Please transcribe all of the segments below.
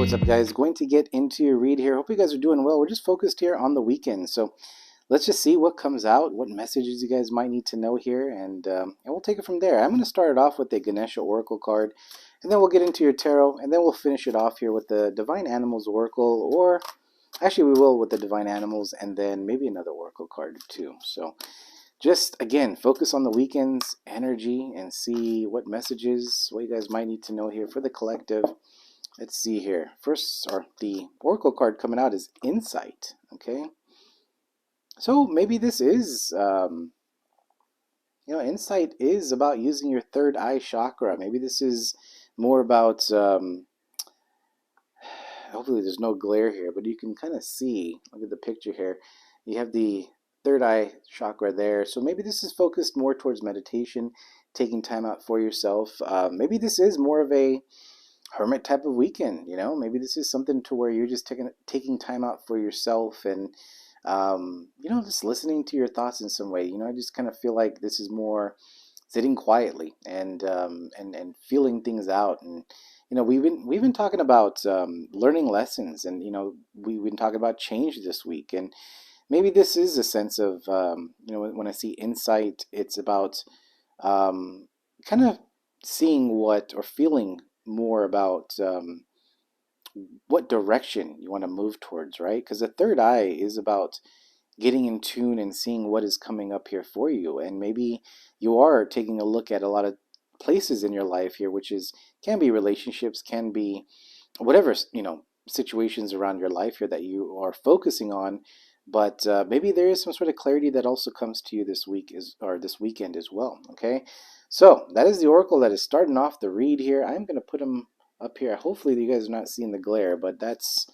what's up, guys? Going to get into your read here. Hope you guys are doing well. We're just focused here on the weekend, so let's just see what comes out, what messages you guys might need to know here, and we'll take it from there. I'm going to start it off with the Ganesha Oracle card, and then we'll get into your tarot, and then we'll finish it off here with the Divine Animals Oracle, or actually we will with the Divine Animals, and then maybe another Oracle card too. So just again, focus on the weekend's energy and see what messages, what you guys might need to know here for the collective. Let's see here. First, or the Oracle card coming out is Insight. Okay, so maybe this is, insight is about using your third eye chakra. Maybe this is more about, hopefully there's no glare here, but you can kind of see, look at the picture here. You have the third eye chakra there. So maybe this is focused more towards meditation, taking time out for yourself. Maybe this is more of a hermit type of weekend. Maybe this is something to where you're just taking time out for yourself, and just listening to your thoughts in some way. I just kind of feel like this is more sitting quietly and feeling things out. And we've been talking about learning lessons, and we've been talking about change this week. And maybe this is a sense of when I see insight, it's about kind of seeing what, or feeling more about what direction you want to move towards, right? Because the third eye is about getting in tune and seeing what is coming up here for you. And maybe you are taking a look at a lot of places in your life here, which can be relationships, can be whatever, situations around your life here that you are focusing on. But maybe there is some sort of clarity that also comes to you this week, or this weekend as well. Okay, so that is the oracle that is starting off the read here. I'm going to put them up here. Hopefully you guys are not seeing the glare, but that's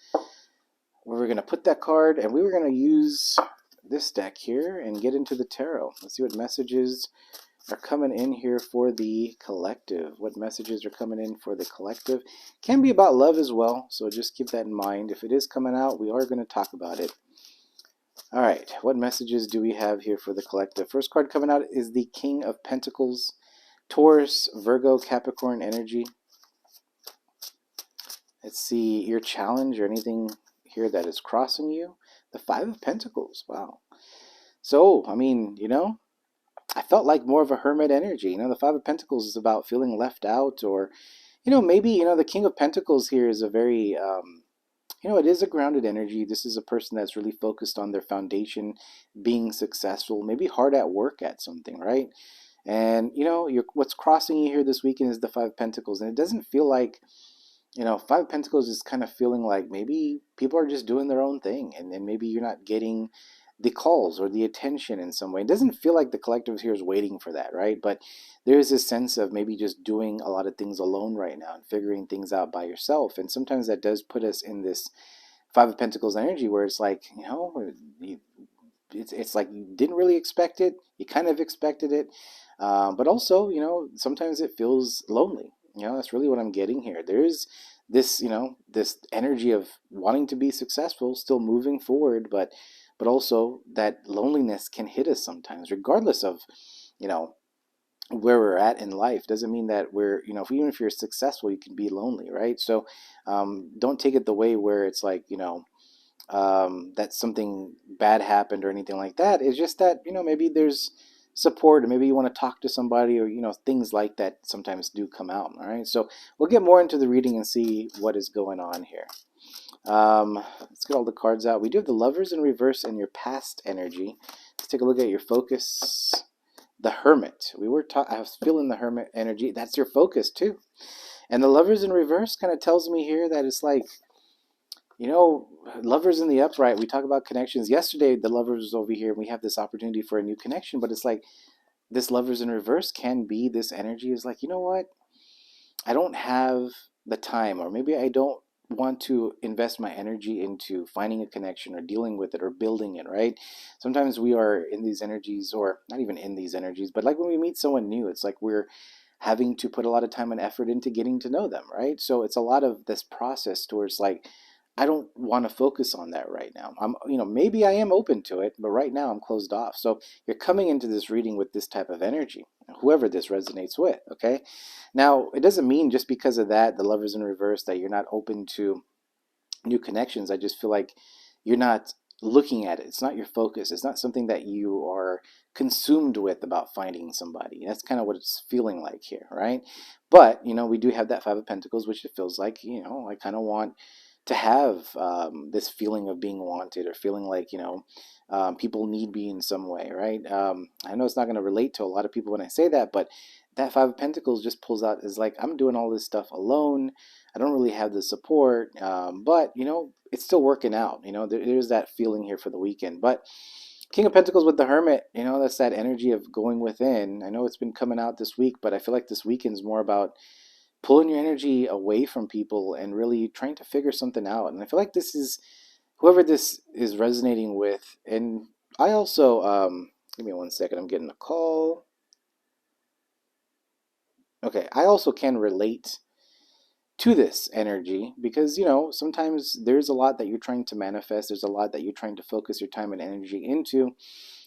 where we're going to put that card. And we were going to use this deck here and get into the tarot. Let's see what messages are coming in here for the collective. What messages are coming in for the collective? Can be about love as well, so just keep that in mind. If it is coming out, we are going to talk about it. All right, what messages do we have here for the collective? First card coming out is the King of Pentacles, Taurus, Virgo, Capricorn energy. Let's see your challenge or anything here that is crossing you. The Five of Pentacles, wow. So, I felt like more of a hermit energy. The Five of Pentacles is about feeling left out, or, maybe, the King of Pentacles here is a very, it is a grounded energy. This is a person that's really focused on their foundation, being successful, maybe hard at work at something, right? And, what's crossing you here this weekend is the Five of Pentacles. And it doesn't feel like, Five of Pentacles is kind of feeling like maybe people are just doing their own thing. And maybe you're not getting the calls or the attention in some way. It doesn't feel like the collective here is waiting for that, right? But there's this sense of maybe just doing a lot of things alone right now and figuring things out by yourself. And sometimes that does put us in this Five of Pentacles energy where it's like, it's like you didn't really expect it. You kind of expected it. But also, sometimes it feels lonely. That's really what I'm getting here. There's this, this energy of wanting to be successful, still moving forward, but also that loneliness can hit us sometimes, regardless of, where we're at in life. Doesn't mean that we're, even if you're successful, you can be lonely, right? So don't take it the way where it's like, that something bad happened or anything like that. It's just that, maybe there's support, or maybe you want to talk to somebody, or things like that sometimes do come out. All right, so we'll get more into the reading and see what is going on here. Let's get all the cards out. We do have the Lovers in reverse and your past energy. Let's take a look at your focus. The Hermit. I was feeling the Hermit energy. That's your focus too. And the Lovers in reverse kind of tells me here that it's like, Lovers in the upright. We talk about connections. Yesterday, the Lovers was over here, and we have this opportunity for a new connection. But it's like this Lovers in reverse can be this energy is like, you know what? I don't have the time, or maybe I don't want to invest my energy into finding a connection or dealing with it or building it, right? Sometimes we are in these energies, or not even in these energies, but like when we meet someone new, it's like we're having to put a lot of time and effort into getting to know them, right? So it's a lot of this process towards like, I don't want to focus on that right now. Maybe I am open to it, but right now I'm closed off. So you're coming into this reading with this type of energy, whoever this resonates with, okay? Now, it doesn't mean just because of that, the Lovers in reverse, that you're not open to new connections, I just feel like you're not looking at it. It's not your focus. It's not something that you are consumed with about finding somebody. That's kind of what it's feeling like here, right? But, we do have that Five of Pentacles, which it feels like, I kind of want to have this feeling of being wanted, or feeling like, people need me in some way, right? I know it's not going to relate to a lot of people when I say that, but that Five of Pentacles just pulls out is like, I'm doing all this stuff alone. I don't really have the support, but it's still working out. There's that feeling here for the weekend. But King of Pentacles with the Hermit, that's that energy of going within. I know it's been coming out this week, but I feel like this weekend's more about pulling your energy away from people and really trying to figure something out. And I feel like this is whoever this is resonating with. And I also, give me one second, I'm getting a call. Okay, I also can relate to this energy because sometimes there's a lot that you're trying to manifest, there's a lot that you're trying to focus your time and energy into,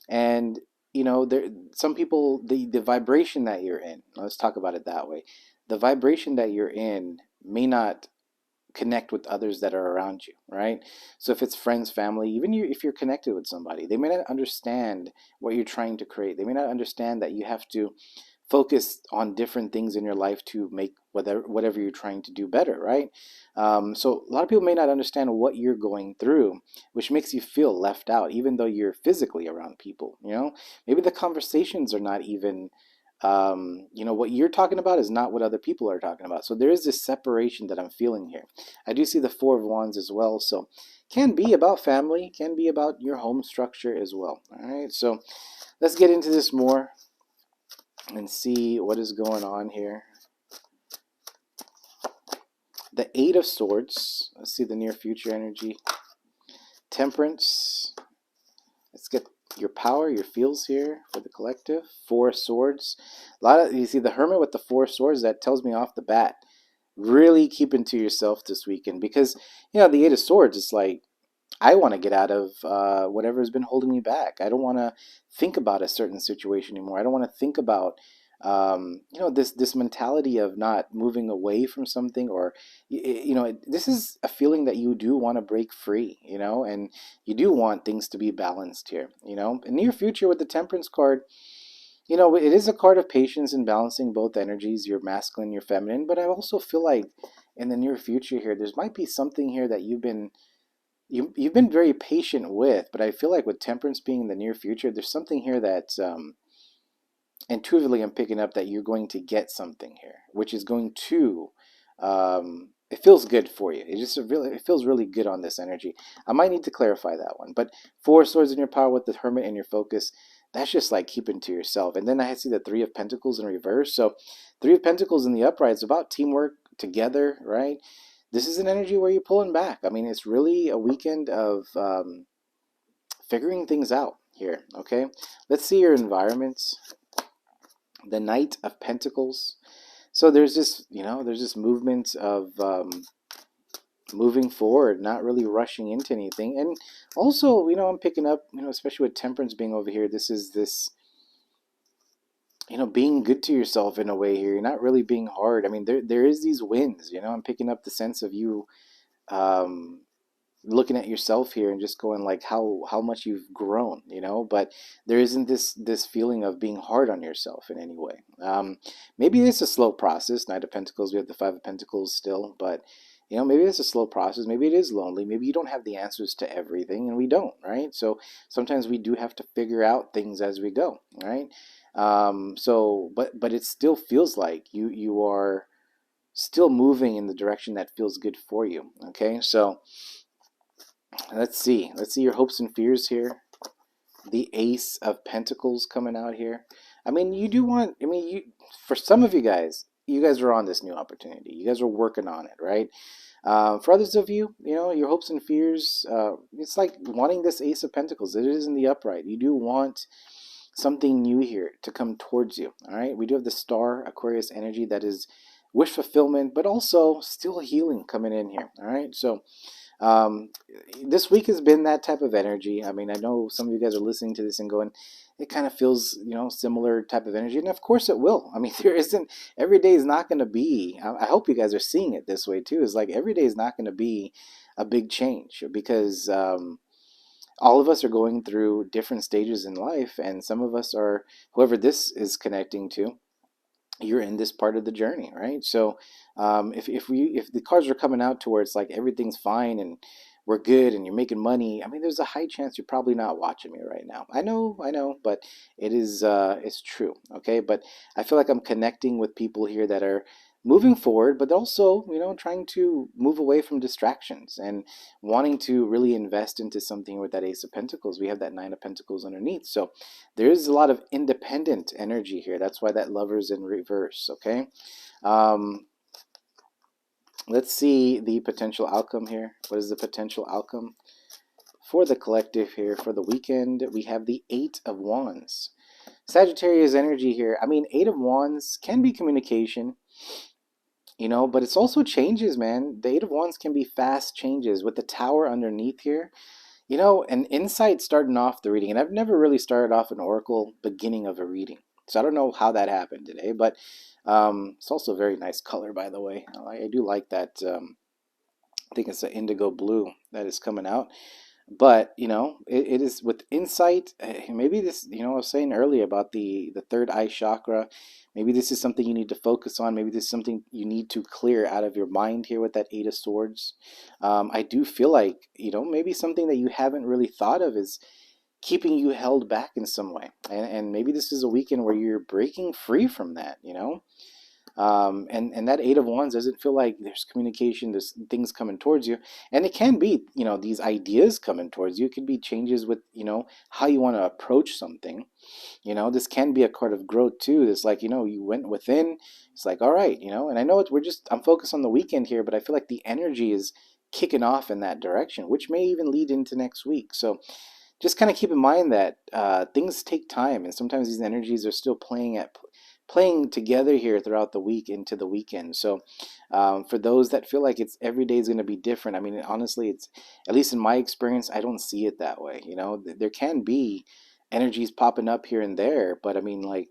and there some people, the vibration that you're in, let's talk about it that way, the vibration that you're in may not connect with others that are around you, right? So if it's friends, family, even if you're connected with somebody, they may not understand what you're trying to create. They may not understand that you have to focus on different things in your life to make whatever you're trying to do better, right? So a lot of people may not understand what you're going through, which makes you feel left out, even though you're physically around people. Maybe the conversations are not even, what you're talking about is not what other people are talking about. So there is this separation that I'm feeling here. I do see the Four of Wands as well, so can be about family, can be about your home structure as well. All right, so let's get into this more and see what is going on here. The Eight of Swords. Let's see the near future energy. Temperance. Let's get your power, your feels here for the collective. Four of Swords. You see the Hermit with the Four of Swords. That tells me off the bat, really keep into yourself this weekend, because the Eight of Swords, it's like, I want to get out of whatever has been holding me back. I don't want to think about a certain situation anymore. I don't want to think about this mentality of not moving away from something, or this is a feeling that you do want to break free, and you do want things to be balanced here. In near future with the Temperance card, it is a card of patience and balancing both energies, your masculine, your feminine. But I also feel like in the near future here, there's might be something here that you've been very patient with, but I feel like with Temperance being in the near future, there's something here that intuitively I'm picking up that you're going to get something here, which is going to, it feels good for you. It feels really good on this energy. I might need to clarify that one, but Four Swords in your power with the Hermit and your focus, that's just like keeping to yourself. And then I see the Three of Pentacles in reverse. So Three of Pentacles in the upright is about teamwork, together, right? This is an energy where you're pulling back. I mean, it's really a weekend of figuring things out here, okay? Let's see your environments. The Knight of Pentacles. So there's this movement of moving forward, not really rushing into anything. And also, I'm picking up, especially with Temperance being over here, this being good to yourself in a way here. You're not really being hard. I mean, there is these wins, I'm picking up the sense of you um, looking at yourself here and just going like how much you've grown, but there isn't this feeling of being hard on yourself in any way. Maybe it's a slow process. Knight of Pentacles, we have the Five of Pentacles still, but maybe it's a slow process. Maybe it is lonely. Maybe you don't have the answers to everything, and we don't, right? So sometimes we do have to figure out things as we go, right? But it still feels like you are still moving in the direction that feels good for you. Okay, so let's see your hopes and fears here. The Ace of Pentacles coming out here. I mean, for some of you guys are on this new opportunity. You guys are working on it, right? For others of you, your hopes and fears, it's like wanting this Ace of Pentacles. It is in the upright. You do want something new here to come towards you, all right? We do have the Star Aquarius energy that is wish fulfillment, but also still healing coming in here, all right? So um, this week has been that type of energy. I mean, I know some of you guys are listening to this and going, it kind of feels, similar type of energy. And of course it will. I mean, every day is not going to be, I hope you guys are seeing it this way too, is like every day is not going to be a big change because all of us are going through different stages in life, and some of us are, whoever this is connecting to, you're in this part of the journey, right? So if the cards are coming out to where it's like everything's fine and we're good and you're making money, I mean, there's a high chance you're probably not watching me right now. I know, but it's true, okay? But I feel like I'm connecting with people here that are moving forward, but also, trying to move away from distractions and wanting to really invest into something. With that Ace of Pentacles, we have that Nine of Pentacles underneath. So there's a lot of independent energy here. That's why that Lover's in reverse, okay? Um, let's see the potential outcome here. What is the potential outcome for the collective here for the weekend? We have the Eight of Wands. Sagittarius energy here. I mean, Eight of Wands can be communication, but it's also changes, man. The Eight of Wands can be fast changes with the Tower underneath here. An insight starting off the reading, and I've never really started off an oracle beginning of a reading, so I don't know how that happened today, but it's also a very nice color, by the way. I do like that. I think it's an indigo blue that is coming out. But it is with insight. Maybe this, I was saying earlier about the third eye chakra. Maybe this is something you need to focus on. Maybe this is something you need to clear out of your mind here with that Eight of Swords. I do feel like maybe something that you haven't really thought of is keeping you held back in some way, and maybe this is a weekend where you're breaking free from that. And that Eight of Wands doesn't feel like there's communication, there's things coming towards you. And it can be, these ideas coming towards you. It could be changes with, how you want to approach something. This can be a card of growth too. It's like, you went within. It's like, all right, and I know I'm focused on the weekend here, but I feel like the energy is kicking off in that direction, which may even lead into next week. So just kind of keep in mind that things take time, and sometimes these energies are still playing together here throughout the week into the weekend. So for those that feel like it's every day is going to be different, I mean, honestly, it's, at least in my experience, I don't see it that way. There can be energies popping up here and there, but I mean, like,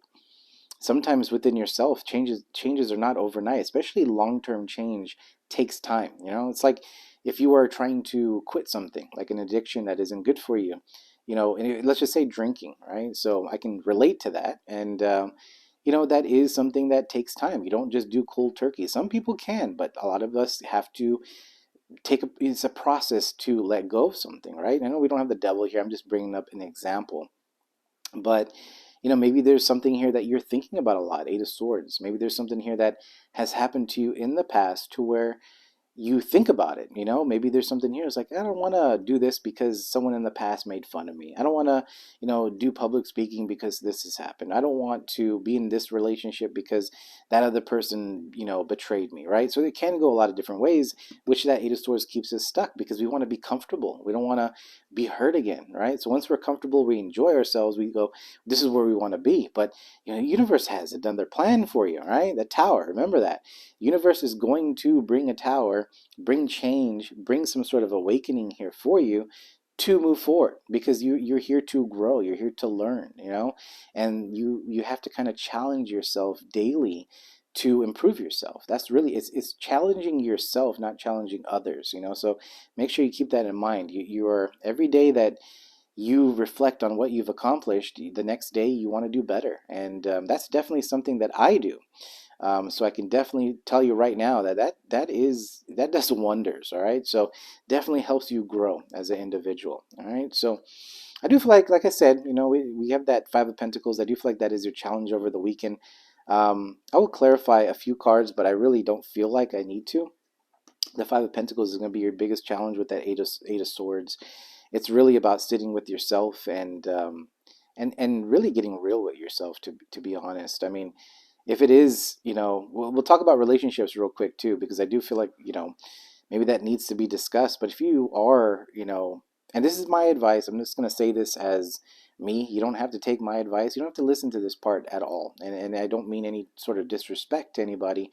sometimes within yourself, changes are not overnight. Especially long-term change takes time. It's like if you are trying to quit something like an addiction that isn't good for you, and let's just say drinking, right? So I can relate to that. And that is something that takes time. You don't just do cold turkey. Some people can, but a lot of us have to it's a process to let go of something, right? I know we don't have the devil here. I'm just bringing up an example. But maybe there's something here that you're thinking about a lot. Eight of Swords. Maybe there's something here that has happened to you in the past to where you think about it. Maybe there's something here. It's like, I don't want to do this because someone in the past made fun of me. I don't want to do public speaking because this has happened. I don't want to be in this relationship because that other person betrayed me, right? So it can go a lot of different ways, which that Eight of Swords keeps us stuck because we want to be comfortable. We don't want to be hurt again, right? So once we're comfortable, we enjoy ourselves, we go, this is where we want to be. But the universe has it done their plan for you, right? The Tower, remember that universe is going to bring a tower, bring change, bring some sort of awakening here for you to move forward, because you're here to grow, you're here to learn, and you have to kind of challenge yourself daily to improve yourself. That's really, it's challenging yourself, not challenging others. So make sure you keep that in mind. You are, every day that you reflect on what you've accomplished, the next day you want to do better. And that's definitely something that I do. So I can definitely tell you right now that does wonders. All right. So definitely helps you grow as an individual. All right. So I do feel like I said, we have that Five of Pentacles. I do feel like that is your challenge over the weekend. I will clarify a few cards, but I really don't feel like I need to. The Five of Pentacles is going to be your biggest challenge with that Eight of Swords. It's really about sitting with yourself and really getting real with yourself, to be honest. I mean, if it is, we'll talk about relationships real quick too, because I do feel like, maybe that needs to be discussed. But if you are, and this is my advice, I'm just going to say this as me. You don't have to take my advice. You don't have to listen to this part at all. And I don't mean any sort of disrespect to anybody.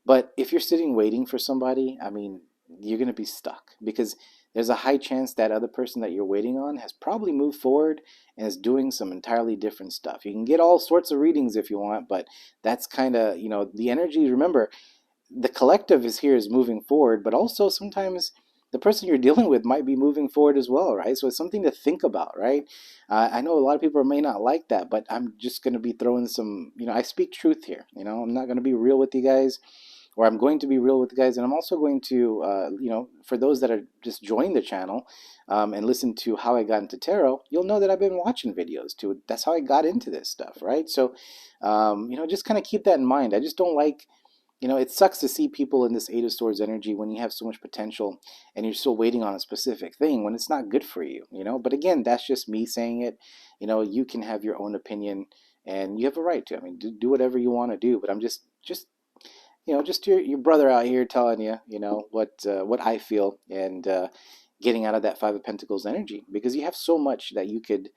But if you're sitting waiting for somebody, I mean, you're going to be stuck, because there's a high chance that other person that you're waiting on has probably moved forward and is doing some entirely different stuff. You can get all sorts of readings if you want, but that's kind of, the energy. Remember, the collective is moving forward, but also sometimes the person you're dealing with might be moving forward as well, right? So it's something to think about, right? I know a lot of people may not like that, but I'm just going to be throwing some, I speak truth here. I'm not going to be real with you guys, or I'm going to be real with you guys, and I'm also going to, for those that are just joined the channel and listen to how I got into tarot, you'll know that I've been watching videos too. That's how I got into this stuff, right? So, just kind of keep that in mind. I just don't like, it sucks to see people in this Eight of Swords energy when you have so much potential and you're still waiting on a specific thing when it's not good for you. But again, that's just me saying it. You can have your own opinion and you have a right to. I mean, do whatever you want to do. But I'm just your brother out here telling you, what I feel and getting out of that Five of Pentacles energy, because you have so much that you could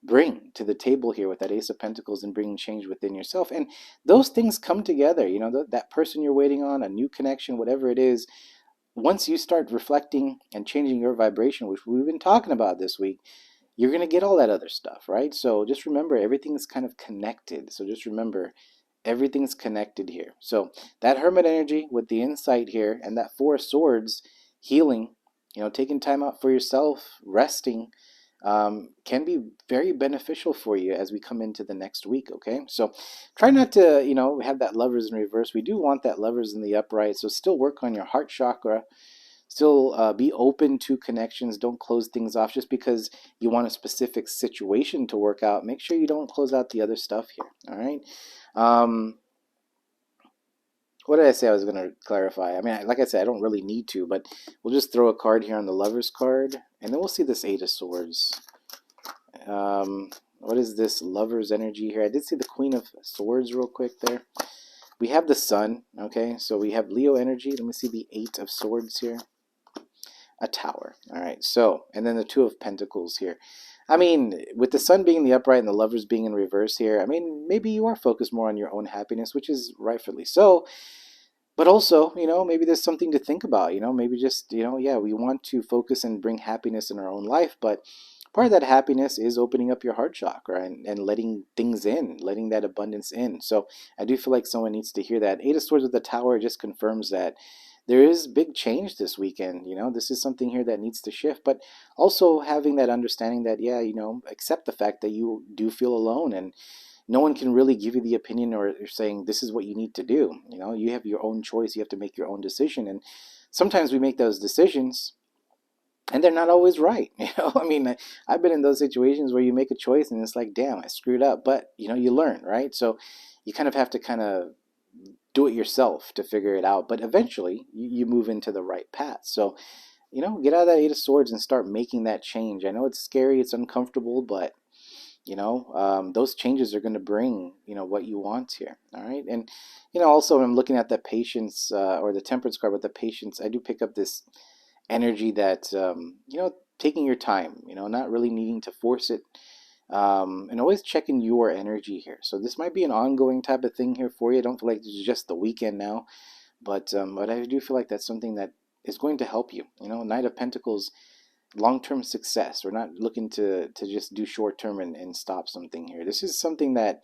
bring to the table here with that Ace of Pentacles and bringing change within yourself. And those things come together, that person you're waiting on, a new connection, whatever it is. Once you start reflecting and changing your vibration, which we've been talking about this week, you're going to get all that other stuff, right? So just remember, everything is kind of connected. So just remember, everything's connected here. So that Hermit energy with the insight here, and that Four of Swords healing, taking time out for yourself, resting, can be very beneficial for you as we come into the next week. Okay, so try not to have that Lovers in reverse. We do want that Lovers in the upright, so still work on your heart chakra. Still be open to connections. Don't close things off just because you want a specific situation to work out. Make sure you don't close out the other stuff here. All right. What did I say I was going to clarify? I mean, like I said, I don't really need to, but we'll just throw a card here on the Lovers card, and then we'll see this Eight of Swords. What is this Lovers energy here? I did see the Queen of Swords real quick there. We have the Sun, okay? So we have Leo energy. Let me see the Eight of Swords here. A Tower. All right, so, and then the Two of Pentacles here. I mean, with the Sun being the upright and the Lovers being in reverse here, I mean, maybe you are focused more on your own happiness, which is rightfully so. But also, maybe there's something to think about, maybe just, yeah, we want to focus and bring happiness in our own life, but part of that happiness is opening up your heart chakra and letting things in, letting that abundance in. So I do feel like someone needs to hear that. Eight of Swords with the Tower just confirms that there is big change this weekend. This is something here that needs to shift, but also having that understanding that, yeah, accept the fact that you do feel alone, and no one can really give you the opinion or saying this is what you need to do. You have your own choice. You have to make your own decision. And sometimes we make those decisions and they're not always right. I mean, I've been in those situations where you make a choice and it's like, damn, I screwed up. But, you learn, right? So you kind of have to kind of do it yourself to figure it out. But eventually you move into the right path. So, get out of that Eight of Swords and start making that change. I know it's scary, it's uncomfortable, but those changes are going to bring what you want here. All right. And also when I'm looking at the Patience or the Temperance card with the Patience, I do pick up this energy that taking your time, not really needing to force it, and always checking your energy here. So this might be an ongoing type of thing here for you. I don't feel like this is just the weekend now, but I do feel like that's something that is going to help you. Knight of Pentacles, long-term success. We're not looking to just do short-term and stop something here. This is something that,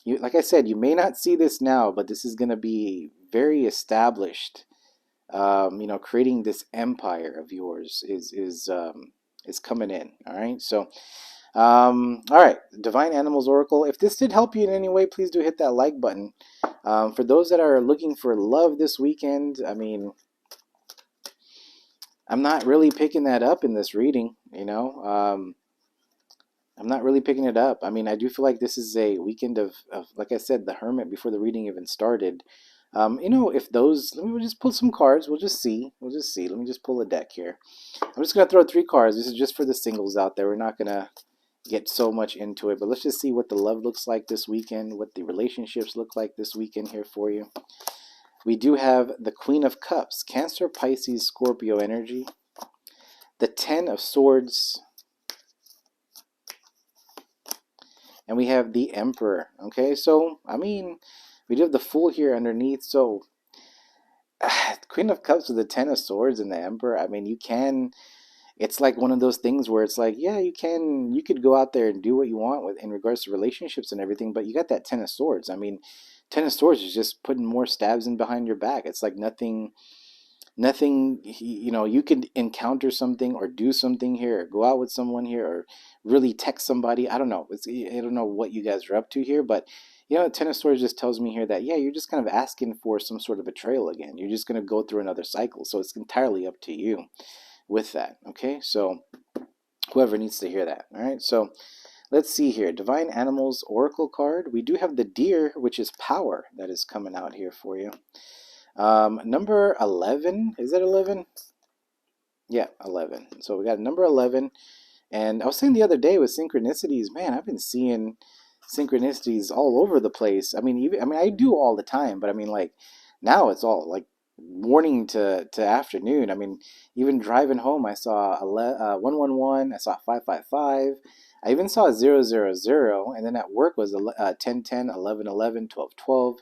like I said, you may not see this now, but this is going to be very established. Creating this empire of yours is coming in. All right. So, all right, Divine Animals Oracle. If this did help you in any way, please do hit that like button. For those that are looking for love this weekend, I mean, I'm not really picking that up in this reading, I'm not really picking it up. I mean, I do feel like this is a weekend of like I said, the Hermit before the reading even started. If those, let me just pull some cards. We'll just see. We'll just see. Let me just pull a deck here. I'm just going to throw 3 cards. This is just for the singles out there. We're not going to get so much into it, but let's just see what the love looks like this weekend, what the relationships look like this weekend here for you. We do have the Queen of Cups, Cancer, Pisces, Scorpio energy. The Ten of Swords. And we have the Emperor. Okay, so, I mean, we do have the Fool here underneath. So, Queen of Cups with the Ten of Swords and the Emperor. I mean, it's like one of those things where it's like, yeah, you could go out there and do what you want in regards to relationships and everything, but you got that Ten of Swords. I mean, Ten of Swords is just putting more stabs in behind your back. It's like nothing Nothing, you can encounter something or do something here, or go out with someone here, or really text somebody. I don't know. I don't know what you guys are up to here, but Ten of Swords just tells me here that, yeah, you're just kind of asking for some sort of betrayal again. You're just going to go through another cycle. So it's entirely up to you with that. Okay. So whoever needs to hear that. All right. So let's see here. Divine Animals Oracle card. We do have the deer, which is power, that is coming out here for you. Number 11. Is that 11? Yeah, 11. So we got number 11. And I was saying the other day with synchronicities, man, I've been seeing synchronicities all over the place. I do all the time, but I mean, like, now it's all like morning to afternoon. I mean, even driving home, I saw 111, I saw 555, I even saw 000, and then at work was 10 10, 11 11, 12 12.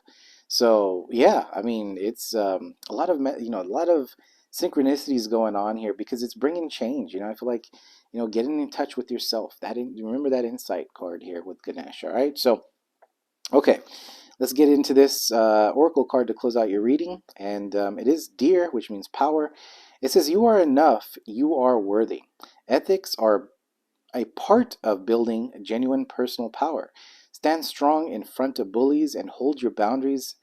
So yeah, I mean, it's a lot of a lot of synchronicities going on here because it's bringing change. I feel like getting in touch with yourself. Remember that insight card here with Ganesh. All right, so okay, let's get into this oracle card to close out your reading, and it is deer, which means power. It says, "You are enough. You are worthy. Ethics are a part of building genuine personal power. Stand strong in front of bullies and hold your boundaries.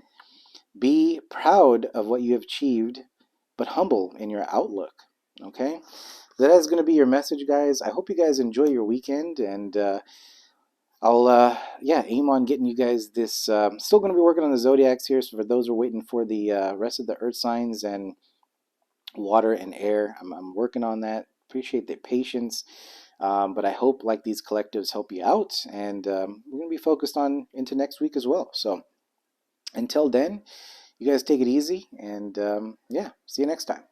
Be proud of what you have achieved, but humble in your outlook." Okay, that is going to be your message, guys. I hope you guys enjoy your weekend, and I'll yeah, aim on getting you guys this. Still going to be working on the zodiacs here. So for those who are waiting for the rest of the earth signs and water and air, I'm working on that. Appreciate the patience. But I hope, like, these collectives help you out, and we're going to be focused on into next week as well. So until then, you guys take it easy, and yeah, see you next time.